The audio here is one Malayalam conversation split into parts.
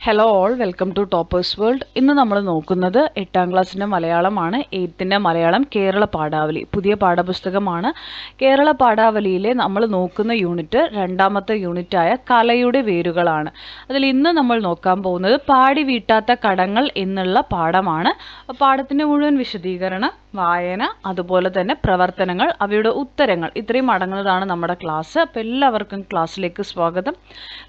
Hello all, welcome to toppers world. ഇന്ന് നമ്മൾ നോക്കുന്നത് 8ാം ക്ലാസ്സിൻ്റെ മലയാളമാണ്. 8th മലയാളം കേരള പാഠാവലി പുതിയ പാഠപുസ്തകമാണ്. കേരള പാഠാവലിയിലെ നമ്മൾ നോക്കുന്ന യൂണിറ്റ് 2ാമത്തെ യൂണിറ്റായ കലയുടെ വേരുകളാണ്. അതിൽ ഇന്ന് നമ്മൾ നോക്കാൻ പോകുന്നത് പാടി വീട്ടാത്ത കടങ്ങൾ എന്നുള്ള പാഠമാണ്. പാഠത്തിൻ്റെ മുഴുവൻ വിശദീകരണം, വായന, അതുപോലെ തന്നെ പ്രവർത്തനങ്ങൾ, അവയുടെ ഉത്തരങ്ങൾ, ഇത്രയും അടങ്ങുന്നതാണ് നമ്മുടെ ക്ലാസ്. അപ്പോൾ എല്ലാവർക്കും ക്ലാസ്സിലേക്ക് സ്വാഗതം.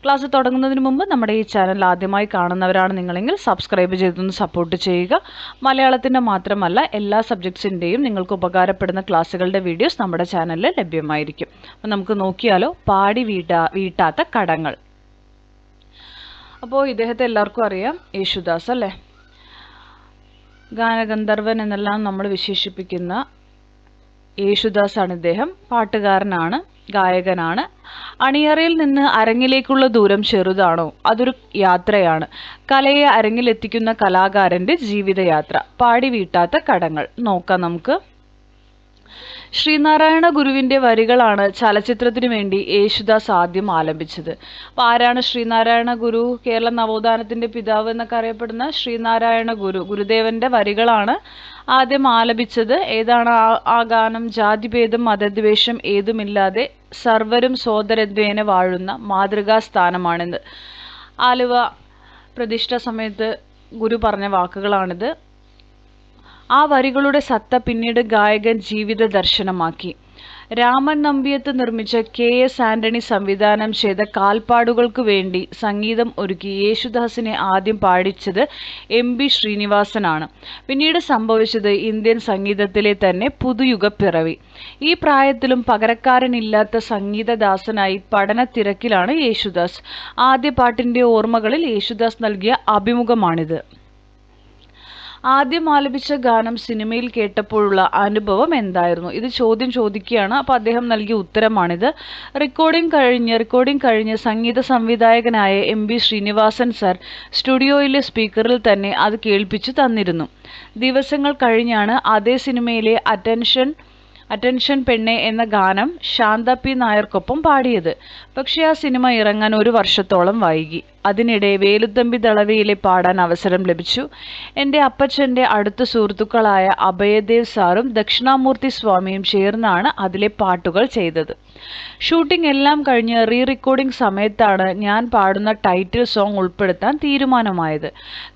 ക്ലാസ് തുടങ്ങുന്നതിന് മുമ്പ് നമ്മുടെ ഈ ചാനൽ ആദ്യമായി കാണുന്നവരാണ് നിങ്ങളെങ്കിൽ സബ്സ്ക്രൈബ് ചെയ്തൊന്ന് സപ്പോർട്ട് ചെയ്യുക. മലയാളത്തിൻ്റെ മാത്രമല്ല എല്ലാ സബ്ജക്ട്സിൻ്റെയും നിങ്ങൾക്ക് ഉപകാരപ്പെടുന്ന ക്ലാസ്സുകളുടെ വീഡിയോസ് നമ്മുടെ ചാനലിൽ ലഭ്യമായിരിക്കും. അപ്പം നമുക്ക് നോക്കിയാലോ, പാടി വീട്ടാത്ത കടങ്ങൾ. അപ്പോൾ ഇദ്ദേഹത്തെ എല്ലാവർക്കും അറിയാം, യേശുദാസ് അല്ലേ. ഗാനഗന്ധർവൻ എന്നെല്ലാം നമ്മൾ വിശേഷിപ്പിക്കുന്ന യേശുദാസാണ് ഇദ്ദേഹം. പാട്ടുകാരനാണ്, ഗായകനാണ്. അണിയറയിൽ നിന്ന് അരങ്ങിലേക്കുള്ള ദൂരം ചെറുതാണോ? അതൊരു യാത്രയാണ്. കലയെ അരങ്ങിലെത്തിക്കുന്ന കലാകാരൻ്റെ ജീവിതയാത്ര. പാടി വീട്ടാത്ത കടങ്ങൾ നോക്കാം നമുക്ക്. ശ്രീനാരായണ ഗുരുവിൻ്റെ വരികളാണ് ചലച്ചിത്രത്തിനു വേണ്ടി യേശുദാസ് ആദ്യം ആലപിച്ചത്. അപ്പോൾ ആരാണ് ശ്രീനാരായണ ഗുരു? കേരള നവോത്ഥാനത്തിൻ്റെ പിതാവ് എന്നൊക്കെ അറിയപ്പെടുന്ന ശ്രീനാരായണ ഗുരുദേവൻ്റെ വരികളാണ് ആദ്യം ആലപിച്ചത്. ഏതാണ് ആ ഗാനം? ജാതിഭേദം മതദ്വേഷം ഏതുമില്ലാതെ സർവരും സോദരത്വേന വാഴുന്ന മാതൃകാ സ്ഥാനമാണിത്. ആലുവ പ്രതിഷ്ഠ സമയത്ത് ഗുരു പറഞ്ഞ വാക്കുകളാണിത്. ആ വരികളുടെ സത്ത പിന്നീട് ഗായകൻ ജീവിത ദർശനമാക്കി. രാമൻ നമ്പിയത്ത് നിർമ്മിച്ച KS ആന്റണി സംവിധാനം ചെയ്ത കാൽപ്പാടുകൾക്ക് വേണ്ടി സംഗീതം ഒരുക്കി യേശുദാസിനെ ആദ്യം പാടിച്ചത് MB ശ്രീനിവാസനാണ്. പിന്നീട് സംഭവിച്ചത് ഇന്ത്യൻ സംഗീതത്തിലെ തന്നെ പുതുയുഗപ്പിറവി. ഈ പ്രായത്തിലും പകരക്കാരനില്ലാത്ത സംഗീതദാസനായി പഠനത്തിരക്കിലാണ് യേശുദാസ്. ആദ്യ പാട്ടിൻ്റെ ഓർമ്മകളിൽ യേശുദാസ് നൽകിയ അഭിമുഖമാണിത്. ആദ്യം ആലപിച്ച ഗാനം സിനിമയിൽ കേട്ടപ്പോഴുള്ള അനുഭവം എന്തായിരുന്നു? ഇത് ചോദ്യം ചോദിക്കുകയാണ്. അപ്പോൾ അദ്ദേഹം നൽകിയ ഉത്തരമാണിത്. റെക്കോർഡിംഗ് കഴിഞ്ഞ് സംഗീത സംവിധായകനായ MB ശ്രീനിവാസൻ സർ സ്റ്റുഡിയോയിലെ സ്പീക്കറിൽ തന്നെ അത് കേൾപ്പിച്ചു തന്നിരുന്നു. ദിവസങ്ങൾ കഴിഞ്ഞാണ് അതേ സിനിമയിലെ അറ്റൻഷൻ പെണ്ണെ എന്ന ഗാനം ശാന്ത P നായർക്കൊപ്പം പാടിയത്. പക്ഷേ ആ സിനിമ ഇറങ്ങാൻ 1 വർഷത്തോളം വൈകി. അതിനിടെ വേലുത്തമ്പി ദളവയിലെ പാടാൻ അവസരം ലഭിച്ചു. എൻ്റെ അപ്പച്ചൻ്റെ അടുത്ത സുഹൃത്തുക്കളായ അഭയദേവ് സാറും ദക്ഷിണാമൂർത്തി സ്വാമിയും ചേർന്നാണ് അതിലെ പാട്ടുകൾ ചെയ്തത്. ഷൂട്ടിംഗ് എല്ലാം കഴിഞ്ഞ് റെക്കോർഡിംഗ് സമയത്താണ് ഞാൻ പാടുന്ന ടൈറ്റിൽ സോങ് ഉൾപ്പെടുത്താൻ തീരുമാനമായത്.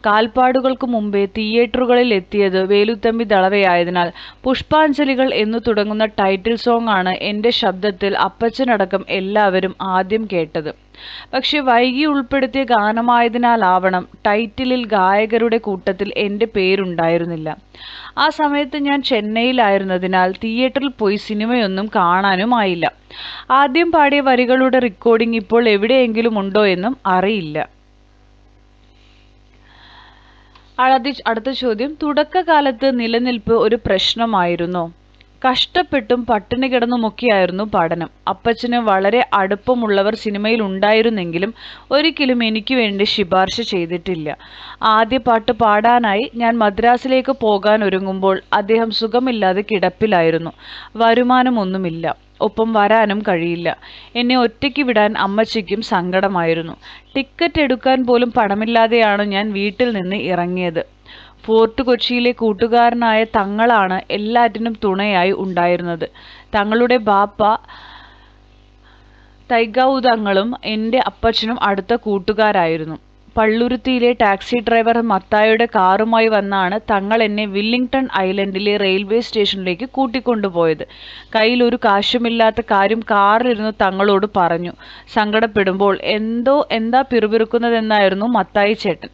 കാൽപ്പാടുകൾക്ക് മുമ്പേ തിയേറ്ററുകളിൽ എത്തിയത് വേലുത്തമ്പി ദളവയായതിനാൽ പുഷ്പാഞ്ജലികൾ എന്നു തുടങ്ങുന്ന ടൈറ്റിൽ സോങ് ആണ് എൻ്റെ ശബ്ദത്തിൽ അപ്പച്ചനടക്കം എല്ലാവരും ആദ്യം കേട്ടത്. പക്ഷെ വൈകി ഉൾപ്പെടുത്തിയ ഗാനമായതിനാലാവണം ടൈറ്റിലിൽ ഗായകരുടെ കൂട്ടത്തിൽ എൻ്റെ പേരുണ്ടായിരുന്നില്ല. ആ സമയത്ത് ഞാൻ ചെന്നൈയിലായിരുന്നതിനാൽ തിയേറ്ററിൽ പോയി സിനിമയൊന്നും കാണാനുമായില്ല. ആദ്യം പാടിയ വരികളുടെ റെക്കോർഡിംഗ് ഇപ്പോൾ എവിടെയെങ്കിലും ഉണ്ടോ എന്നും അറിയില്ല. അടുത്ത ചോദ്യം, തുടക്കകാലത്ത് നിലനിൽപ്പ് ഒരു പ്രശ്നമായിരുന്നോ? കഷ്ടപ്പെട്ടും പട്ടിണി കിടന്നുമൊക്കെയായിരുന്നു പഠനം. അപ്പച്ചന് വളരെ അടുപ്പമുള്ളവർ സിനിമയിൽ ഉണ്ടായിരുന്നെങ്കിലും ഒരിക്കലും എനിക്ക് വേണ്ടി ശുപാർശ ചെയ്തിട്ടില്ല. ആദ്യ പാട്ട് പാടാനായി ഞാൻ മദ്രാസിലേക്ക് പോകാൻ ഒരുങ്ങുമ്പോൾ അദ്ദേഹം സുഖമില്ലാതെ കിടപ്പിലായിരുന്നു. വരുമാനമൊന്നുമില്ല, ഒപ്പം വരാനും കഴിയില്ല. എന്നെ ഒറ്റയ്ക്ക് വിടാൻ അമ്മച്ചിക്കും സങ്കടമായിരുന്നു. ടിക്കറ്റ് എടുക്കാൻ പോലും പണമില്ലാതെയാണ് ഞാൻ വീട്ടിൽ നിന്ന് ഇറങ്ങിയത്. ഫോർട്ട് കൊച്ചിയിലെ കൂട്ടുകാരനായ തങ്ങളാണ് എല്ലാറ്റിനും തുണയായി ഉണ്ടായിരുന്നത്. തങ്ങളുടെ ബാപ്പ തൈഗൗതങ്ങളും എൻ്റെ അപ്പച്ചനും അടുത്ത കൂട്ടുകാരായിരുന്നു. പള്ളുരുത്തിയിലെ ടാക്സി ഡ്രൈവർ മത്തായുടെ കാറുമായി വന്നാണ് തങ്ങൾ എന്നെ വില്ലിംഗ്ടൺ ഐലൻഡിലെ റെയിൽവേ സ്റ്റേഷനിലേക്ക് കൂട്ടിക്കൊണ്ടുപോയത്. കയ്യിൽ ഒരു കാശുമില്ലാത്ത കാര്യം കാറിലിരുന്ന് തങ്ങളോട് പറഞ്ഞു. സങ്കടപ്പെടുമ്പോൾ എന്താ പിറുപിറുക്കുന്നതെന്നായിരുന്നു മത്തായി ചേട്ടൻ.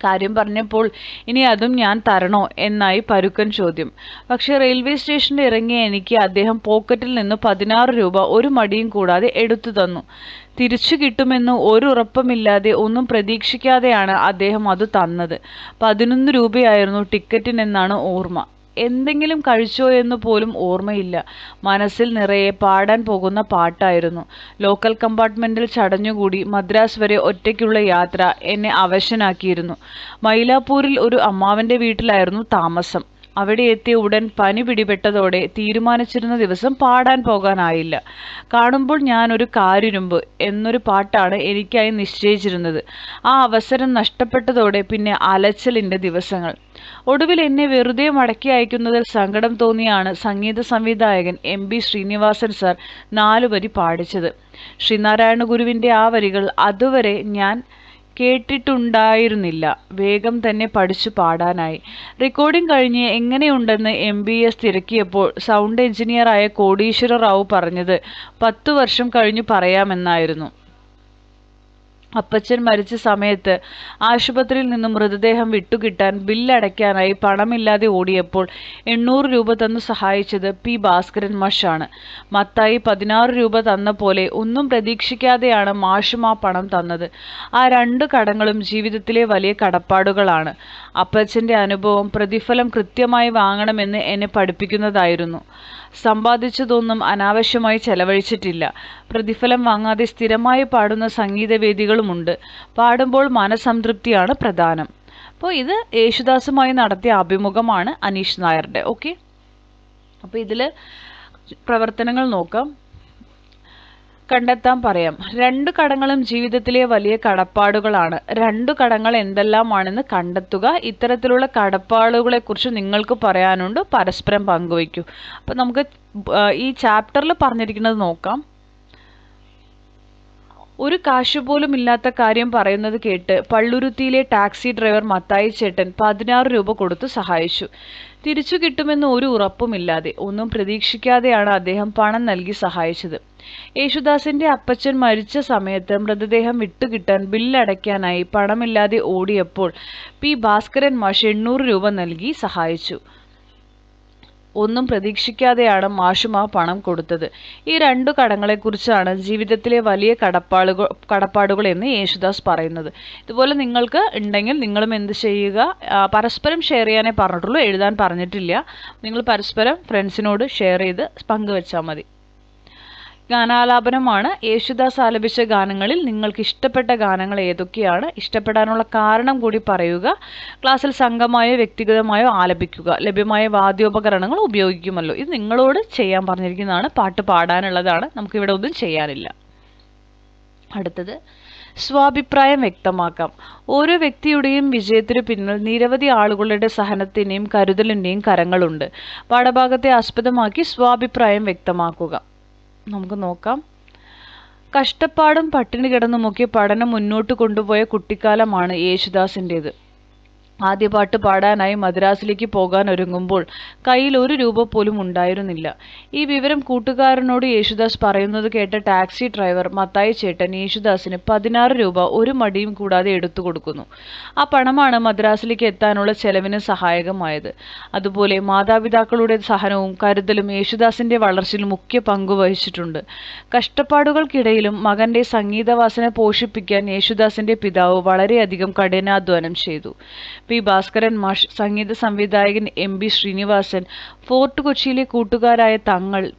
കാര്യം പറഞ്ഞപ്പോൾ ഇനി അതും ഞാൻ തരണോ എന്നായി പരുക്കൻ ചോദ്യം. പക്ഷെ റെയിൽവേ സ്റ്റേഷനിൽ ഇറങ്ങിയ എനിക്ക് അദ്ദേഹം പോക്കറ്റിൽ നിന്ന് 16 രൂപ ഒരു മടിയും കൂടാതെ എടുത്തു തന്നു. തിരിച്ചു കിട്ടുമെന്ന് ഒരു ഉറപ്പുമില്ലാതെ, ഒന്നും പ്രതീക്ഷിക്കാതെയാണ് അദ്ദേഹം അത് തന്നത്. 11 രൂപയായിരുന്നു ടിക്കറ്റിനെന്നാണ് ഓർമ്മ. എന്തെങ്കിലും കഴിച്ചോ എന്ന് പോലും ഓർമ്മയില്ല. മനസ്സിൽ നിറയെ പാടാൻ പോകുന്ന പാട്ടായിരുന്നു. ലോക്കൽ കമ്പാർട്ട്മെൻറ്റിൽ ചടഞ്ഞുകൂടി മദ്രാസ് വരെ ഒറ്റയ്ക്കുള്ള യാത്ര എന്നെ അവശനാക്കിയിരുന്നു. മൈലാപ്പൂരിൽ ഒരു അമ്മാവൻ്റെ വീട്ടിലായിരുന്നു താമസം. അവിടെ എത്തിയ ഉടൻ പനി പിടിപെട്ടതോടെ തീരുമാനിച്ചിരുന്ന ദിവസം പാടാൻ പോകാനായില്ല. കാണുമ്പോൾ ഞാനൊരു കാരിരുമ്പ് എന്നൊരു പാട്ടാണ് എനിക്കായി നിശ്ചയിച്ചിരുന്നത്. ആ അവസരം നഷ്ടപ്പെട്ടതോടെ പിന്നെ അലച്ചിലിൻ്റെ ദിവസങ്ങൾ. ഒടുവിൽ എന്നെ വെറുതെ മടക്കി അയക്കുന്നതിൽ സങ്കടം തോന്നിയാണ് സംഗീത സംവിധായകൻ MB ശ്രീനിവാസൻ സാർ 4 വരി പാടിച്ചത്. ശ്രീനാരായണ ഗുരുവിൻ്റെ ആ വരികൾ അതുവരെ ഞാൻ കേട്ടിട്ടുണ്ടായിരുന്നില്ല. വേഗം തന്നെ പഠിച്ചു പാടാനായി. റെക്കോർഡിംഗ് കഴിഞ്ഞ് എങ്ങനെയുണ്ടെന്ന് MBS തിരക്കിയപ്പോൾ സൗണ്ട് എഞ്ചിനീയറായ കോടീശ്വര റാവു പറഞ്ഞത് 10 വർഷം കഴിഞ്ഞു പറയാമെന്നായിരുന്നു. അപ്പച്ചൻ മരിച്ച സമയത്ത് ആശുപത്രിയിൽ നിന്നും മൃതദേഹം വിട്ടുകിട്ടാൻ ബില്ലടയ്ക്കാനായി പണമില്ലാതെ ഓടിയപ്പോൾ 800 രൂപ തന്നു സഹായിച്ചത് P ഭാസ്കരൻ മാഷാണ്. മത്തായി 16 രൂപ തന്ന പോലെ ഒന്നും പ്രതീക്ഷിക്കാതെയാണ് മാഷും ആ പണം തന്നത്. ആ 2 കടങ്ങളും ജീവിതത്തിലെ വലിയ കടപ്പാടുകളാണ്. അപ്പച്ചൻ്റെ അനുഭവം പ്രതിഫലം കൃത്യമായി വാങ്ങണമെന്ന് എന്നെ പഠിപ്പിക്കുന്നതായിരുന്നു. സമ്പാദിച്ചതൊന്നും അനാവശ്യമായി ചെലവഴിച്ചിട്ടില്ല. പ്രതിഫലം വാങ്ങാതെ സ്ഥിരമായി പാടുന്ന സംഗീതവേദികളുമുണ്ട്. പാടുമ്പോൾ മനസംതൃപ്തിയാണ് പ്രധാനം. അപ്പോൾ ഇത് യേശുദാസുമായി നടത്തിയ അഭിമുഖമാണ് അനീഷ് നായരുടെ. ഓക്കെ, അപ്പോൾ ഇതിൽ പ്രവർത്തനങ്ങൾ നോക്കാം. കണ്ടെത്താൻ പറയാം. 2 കടങ്ങളും ജീവിതത്തിലെ വലിയ കടപ്പാടുകളാണ്. 2 കടങ്ങൾ എന്തെല്ലാമാണെന്ന് കണ്ടെത്തുക. ഇത്തരത്തിലുള്ള കടപ്പാടുകളെക്കുറിച്ച് നിങ്ങൾക്ക് പറയാനുണ്ട്, പരസ്പരം പങ്കുവയ്ക്കൂ. അപ്പം നമുക്ക് ഈ ചാപ്റ്ററിൽ പറഞ്ഞിരിക്കുന്നത് നോക്കാം. ഒരു കാശ് പോലും ഇല്ലാത്ത കാര്യം പറയുന്നത് കേട്ട് പള്ളുരുത്തിയിലെ ടാക്സി ഡ്രൈവർ മത്തായി ചേട്ടൻ 16 രൂപ കൊടുത്തു സഹായിച്ചു. തിരിച്ചു കിട്ടുമെന്ന് ഒരു ഉറപ്പുമില്ലാതെ, ഒന്നും പ്രതീക്ഷിക്കാതെയാണ് അദ്ദേഹം പണം നൽകി സഹായിച്ചത്. യേശുദാസിന്റെ അപ്പച്ചൻ മരിച്ച സമയത്ത് മൃതദേഹം വിട്ടുകിട്ടാൻ ബില്ലടയ്ക്കാനായി പണമില്ലാതെ ഓടിയപ്പോൾ P ഭാസ്കരൻ മാഷ് 800 രൂപ നൽകി സഹായിച്ചു. ഒന്നും പ്രതീക്ഷിക്കാതെയാണ് മാഷും ആ പണം കൊടുത്തത്. ഈ 2 കടങ്ങളെക്കുറിച്ചാണ് ജീവിതത്തിലെ വലിയ കടപ്പാടുകൾ എന്ന് യേശുദാസ് പറയുന്നത്. ഇതുപോലെ നിങ്ങൾക്ക് ഉണ്ടെങ്കിൽ നിങ്ങളും എന്ത് ചെയ്യുക, പരസ്പരം ഷെയർ ചെയ്യാനേ പറഞ്ഞിട്ടുള്ളൂ, എഴുതാൻ പറഞ്ഞിട്ടില്ല. നിങ്ങൾ പരസ്പരം ഫ്രണ്ട്സിനോട് ഷെയർ ചെയ്ത് പങ്കുവെച്ചാൽ മതി. ഗാനാലാപനമാണ്. യേശുദാസ് ആലപിച്ച ഗാനങ്ങളിൽ നിങ്ങൾക്ക് ഇഷ്ടപ്പെട്ട ഗാനങ്ങൾ ഏതൊക്കെയാണ്, ഇഷ്ടപ്പെടാനുള്ള കാരണം കൂടി പറയുക. ക്ലാസ്സിൽ സംഘമായോ വ്യക്തിഗതമായോ ആലപിക്കുക. ലഭ്യമായ വാദ്യോപകരണങ്ങൾ ഉപയോഗിക്കുമല്ലോ. ഇത് നിങ്ങളോട് ചെയ്യാൻ പറഞ്ഞിരിക്കുന്നതാണ്. പാട്ട് പാടാനുള്ളതാണ്. നമുക്കിവിടെ ഒന്നും ചെയ്യാനില്ല. അടുത്തത് സ്വാഭിപ്രായം വ്യക്തമാക്കാം. ഓരോ വ്യക്തിയുടെയും വിജയത്തിനു പിന്നിൽ നിരവധി ആളുകളുടെ സഹനത്തിൻ്റെയും കരുതലിൻ്റെയും കരങ്ങളുണ്ട്. പാഠഭാഗത്തെ ആസ്പദമാക്കി സ്വാഭിപ്രായം വ്യക്തമാക്കുക. നമുക്ക് നോക്കാം. കഷ്ടപ്പാടും പട്ടിണി കിടന്നുമൊക്കെ പഠനം മുന്നോട്ട് കൊണ്ടുപോയ കുട്ടിക്കാലമാണ് യേശുദാസിൻ്റേത്. ആദ്യ പാട്ട് പാടാനായി മദ്രാസിലേക്ക് പോകാൻ ഒരുങ്ങുമ്പോൾ കയ്യിൽ 1 രൂപ പോലും ഉണ്ടായിരുന്നില്ല. ഈ വിവരം കൂട്ടുകാരനോട് യേശുദാസ് പറയുന്നത് കേട്ട ടാക്സി ഡ്രൈവർ മത്തായി ചേട്ടൻ യേശുദാസിന് 16 രൂപ ഒരു മടിയും കൂടാതെ എടുത്തു കൊടുക്കുന്നു. ആ പണമാണ് മദ്രാസിലേക്ക് എത്താനുള്ള ചെലവിന് സഹായകമായത്. അതുപോലെ മാതാപിതാക്കളുടെ സഹനവും കരുതലും യേശുദാസിന്റെ വളർച്ചയിൽ മുഖ്യ പങ്കു വഹിച്ചിട്ടുണ്ട്. കഷ്ടപ്പാടുകൾക്കിടയിലും മകന്റെ സംഗീതവാസന പോഷിപ്പിക്കാൻ യേശുദാസിന്റെ പിതാവ് വളരെയധികം കഠിനാധ്വാനം ചെയ്തു. P ഭാസ്കരൻ മാഷ്, സംഗീത സംവിധായകൻ MB ശ്രീനിവാസൻ, ഫോർട്ട് കൊച്ചിയിലെ കൂട്ടുകാരായ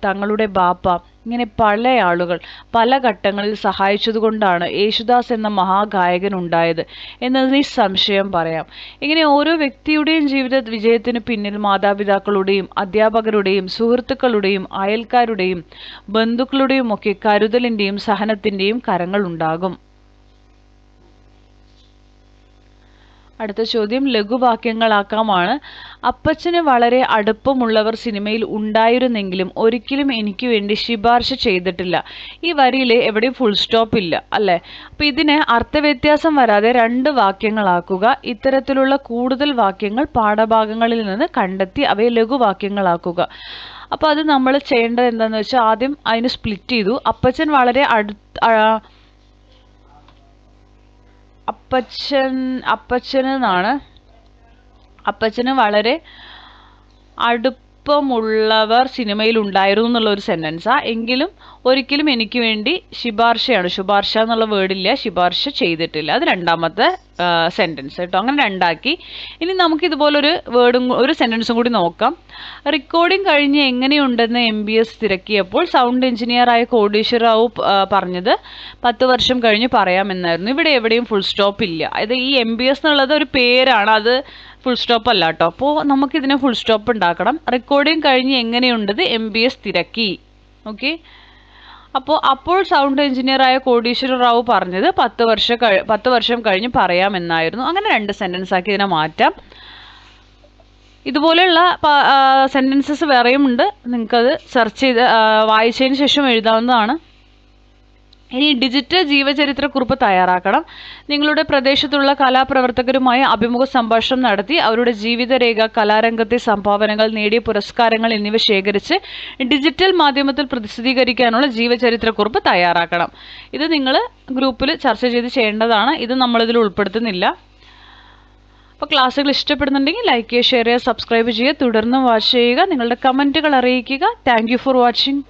തങ്ങളുടെ ബാപ്പ, ഇങ്ങനെ പല ആളുകൾ പല ഘട്ടങ്ങളിൽ സഹായിച്ചതുകൊണ്ടാണ് യേശുദാസ് എന്ന മഹാഗായകൻ ഉണ്ടായത് എന്നത് നിസ്സംശയം പറയാം. ഇങ്ങനെ ഓരോ വ്യക്തിയുടെയും ജീവിത വിജയത്തിന് പിന്നിൽ മാതാപിതാക്കളുടെയും അധ്യാപകരുടെയും സുഹൃത്തുക്കളുടെയും അയൽക്കാരുടെയും ബന്ധുക്കളുടെയും ഒക്കെ കരുതലിൻ്റെയും സഹനത്തിൻ്റെയും കരങ്ങൾ ഉണ്ടാകും. അടുത്ത ചോദ്യം ലഘുവാക്യങ്ങളാക്കാമാണ്. അപ്പച്ചന് വളരെ അടുപ്പമുള്ളവർ സിനിമയിൽ ഉണ്ടായിരുന്നെങ്കിലും ഒരിക്കലും എനിക്ക് വേണ്ടി ശുപാർശ ചെയ്തിട്ടില്ല. ഈ വരിയിൽ എവിടെയും ഫുൾ സ്റ്റോപ്പ് ഇല്ല അല്ലേ? അപ്പം ഇതിന് അർത്ഥവ്യത്യാസം വരാതെ 2 വാക്യങ്ങളാക്കുക. ഇത്തരത്തിലുള്ള കൂടുതൽ വാക്യങ്ങൾ പാഠഭാഗങ്ങളിൽ നിന്ന് കണ്ടെത്തി അവയെ ലഘുവാക്യങ്ങളാക്കുക. അപ്പോൾ അത് നമ്മൾ ചെയ്യേണ്ടത് എന്താണെന്ന് വെച്ചാൽ ആദ്യം അതിന് സ്പ്ലിറ്റ് ചെയ്തു. അപ്പച്ചൻ വളരെ അപ്പച്ചന് വളരെ അടുപ്പമുള്ളവർ സിനിമയിൽ ഉണ്ടായിരുന്നു എന്നുള്ള ഒരു സെന്റൻസാ. എങ്കിലും ഒരിക്കലും എനിക്ക് വേണ്ടി ശുപാർശ എന്നുള്ള വേർഡില്ല, ശുപാർശ ചെയ്തിട്ടില്ല. അത് 2ാമത്തെ സെന്റൻസ് കേട്ടോ. അങ്ങനെ 2ആക്കി. ഇനി നമുക്ക് ഇതുപോലൊരു ഒരു സെന്റൻസും കൂടി നോക്കാം. റെക്കോർഡിംഗ് കഴിഞ്ഞ് എങ്ങനെയുണ്ടെന്ന് MBS തിരക്കിയപ്പോൾ സൗണ്ട് എഞ്ചിനീയറായ കോടീശ്വര റാവു പറഞ്ഞത് 10 വർഷം കഴിഞ്ഞ് പറയാമെന്നായിരുന്നു. ഇവിടെ എവിടെയും ഫുൾ സ്റ്റോപ്പ് ഇല്ല. ഇത് ഈ MBS എന്നുള്ളത് ഒരു പേരാണ്. അത് ഫുൾ സ്റ്റോപ്പ് അല്ല കേട്ടോ. അപ്പോൾ നമുക്കിതിനെ ഫുൾ സ്റ്റോപ്പ് ഉണ്ടാക്കണം. റെക്കോർഡിങ് കഴിഞ്ഞ് എങ്ങനെയുണ്ടത് MBS തിരക്കി. ഓക്കെ, അപ്പോൾ സൗണ്ട് എഞ്ചിനീയറായ കോടീശ്വര റാവു പറഞ്ഞത് 10 വർഷം കഴിഞ്ഞ് പറയാമെന്നായിരുന്നു. അങ്ങനെ 2 സെൻറ്റൻസ് ആക്കി ഇതിനെ മാറ്റാം. ഇതുപോലെയുള്ള സെൻറ്റൻസസ് വേറെയും ഉണ്ട്, നിങ്ങൾക്കത് സെർച്ച് ചെയ്ത് വായിച്ചതിന് ശേഷം എഴുതാവുന്നതാണ്. ഇനി ഡിജിറ്റൽ ജീവചരിത്രക്കുറിപ്പ് തയ്യാറാക്കണം. നിങ്ങളുടെ പ്രദേശത്തുള്ള കലാപ്രവർത്തകരുമായി അഭിമുഖ സംഭാഷണം നടത്തി അവരുടെ ജീവിതരേഖ, കലാരംഗത്തെ സംഭാവനകൾ, നേടിയ പുരസ്കാരങ്ങൾ എന്നിവ ശേഖരിച്ച് ഡിജിറ്റൽ മാധ്യമത്തിൽ പ്രസിദ്ധീകരിക്കാനുള്ള ജീവചരിത്രക്കുറിപ്പ് തയ്യാറാക്കണം. ഇത് നിങ്ങൾ ഗ്രൂപ്പിൽ ചർച്ച ചെയ്ത് ചെയ്യേണ്ടതാണ്. ഇത് നമ്മളിതിൽ ഉൾപ്പെടുത്തുന്നില്ല. അപ്പോൾ ക്ലാസ്സുകൾ ഇഷ്ടപ്പെടുന്നുണ്ടെങ്കിൽ ലൈക്ക് ചെയ്യുക, ഷെയർ ചെയ്യുക, സബ്സ്ക്രൈബ് ചെയ്യുക, തുടർന്ന് വാച്ച് ചെയ്യുക. നിങ്ങളുടെ കമൻറ്റുകൾ അറിയിക്കുക. Thank you for watching.